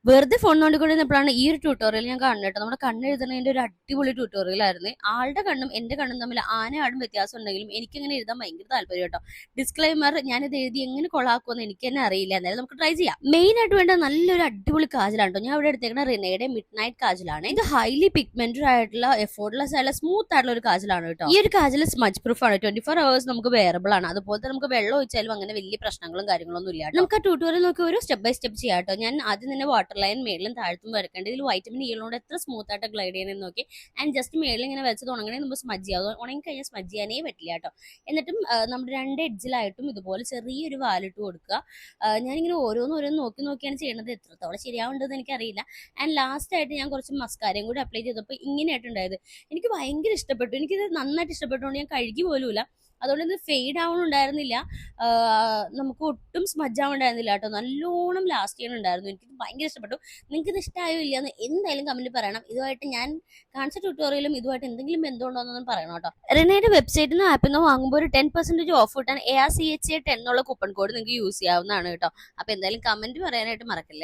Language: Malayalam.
വെറുതെ ഫോൺ നോണ്ടിക്കൊണ്ടിരുന്നപ്പോഴാണ് ഈ ഒരു ട്യൂട്ടോറിയൽ ഞാൻ കാണുന്നത് കേട്ടോ. നമ്മുടെ കണ്ണെഴുതുന്നതിന്റെ ഒരു അടിപൊളി ട്യൂട്ടോറിയൽ ആയിരുന്നു. ആളുടെ കണ്ണും എന്റെ കണ്ണും തമ്മിൽ ആനയാടും വ്യത്യാസം ഉണ്ടെങ്കിലും എനിക്കിങ്ങനെ എഴുതാൻ ഭയങ്കര താല്പര്യം കേട്ടോ. ഡിസ്ക്ലൈമർ, ഞാനിത് എഴുതി എങ്ങനെ കൊളാക്കുമെന്ന് എനിക്ക് തന്നെ അറിയില്ല. എന്നാലും നമുക്ക് ട്രൈ ചെയ്യാം. മെയിൻ ആയിട്ട് വേണ്ട നല്ലൊരു അടിപൊളി കാജലാണ് കേട്ടോ. ഞാൻ ഇവിടെ എടുത്തേക്കുന്ന റിനയുടെ മിഡ് നൈറ്റ് കാജലാണ്. ഇത് ഹൈലി പിഗ്മെന്റഡ് ആയിട്ടുള്ള എഫോർട്ട്ലെസ് ആയിട്ടുള്ള സ്മൂത്ത് ആയിട്ടുള്ള ഒരു കാജലാണ് കേട്ടോ. ഈ ഒരു കാജൽ സ്മച്ച് പ്രൂഫ് ആണ്. 24 hours നമുക്ക് വെയറബിൾ ആണ്. അതുപോലെ തന്നെ നമുക്ക് വെള്ളം ഒഴിച്ചാലും അങ്ങനെ വലിയ പ്രശ്നങ്ങളും കാര്യങ്ങളൊന്നും ഇല്ല. നമുക്ക് ആ ട്യൂട്ടോറിയൽ നോക്കി ഒരു സ്റ്റെപ്പ് ബൈ സ്റ്റെപ്പ് ചെയ്യാം കേട്ടോ. ഞാൻ ആദ്യം തന്നെ വാട്ടർ ലൈൻ മേളിലും താഴത്തും വരക്കേണ്ടത്. ഇതിൽ വൈറ്റമിൻ ഇ ഉള്ളതുകൊണ്ട് എത്ര സ്മൂത്ത് ആയിട്ട് ഗ്ലൈഡ് ചെയ്യണമെന്ന് നോക്കി. ആൻഡ് ജസ്റ്റ് മേളിൽ ഇങ്ങനെ വെച്ചത് ഉണങ്ങണേ നമ്മൾ സ്മജ് ചെയ്യാം. ഉണങ്ങി കഴിഞ്ഞാൽ സ്മജ് ചെയ്യാനേ പറ്റില്ല കേട്ടോ. എന്നിട്ടും നമ്മുടെ രണ്ട് എഡ്ജിലായിട്ടും ഇതുപോലെ ചെറിയൊരു വാലിട്ട് കൊടുക്കുക. ഞാനിങ്ങനെ ഓരോന്ന് നോക്കിയാണ് ചെയ്യണത്. എത്രത്തോളം ശരിയാവേണ്ടതെന്ന് എനിക്കറിയില്ല. ആൻഡ് ലാസ്റ്റ് ആയിട്ട് ഞാൻ കുറച്ച് മസ്കാരയും കൂടി അപ്ലൈ ചെയ്തപ്പോൾ ഇങ്ങനെയായിട്ടുണ്ടായത്. എനിക്ക് ഭയങ്കര ഇഷ്ടപ്പെട്ടു. എനിക്കിത് നന്നായിട്ട് ഇഷ്ടപ്പെട്ടുകൊണ്ട് ഞാൻ കഴുകി പോലുമില്ല. അതുകൊണ്ട് ഇത് ഫെയ്ഡ് ആവണുണ്ടായിരുന്നില്ല. നമുക്ക് ഒട്ടും സ്മജ് ആവണ്ടായിരുന്നില്ല കേട്ടോ. നല്ലോണം ലാസ്റ്റ് ചെയ്യണുണ്ടായിരുന്നു. എനിക്കിത് ഭയങ്കര ഇഷ്ടപ്പെട്ടു. നിങ്ങൾക്ക് ഇത് ഇഷ്ടമായോ ഇല്ല എന്ന് എന്തായാലും കമന്റ് പറയണം. ഇതുമായിട്ട് ഞാൻ കാണിച്ച ട്യൂട്ടോറിയലും ഇതുമായിട്ട് എന്തെങ്കിലും ബന്ധമുണ്ടോയെന്നൊന്നും പറയണം കേട്ടോ. റിനയുടെ വെബ്സൈറ്റിൽ നിന്ന് ആപ്പിൽ നിന്ന് വാങ്ങുമ്പോൾ ഒരു 10% ഓഫ് കിട്ടാൻ ARCHA 10 എന്നുള്ള കൂപ്പൺ കോഡ് നിങ്ങൾക്ക് യൂസ് ചെയ്യാവുന്നതാണ് കേട്ടോ. അപ്പോൾ എന്തായാലും കമന്റ് പറയാനായിട്ട് മറക്കല്ലേ.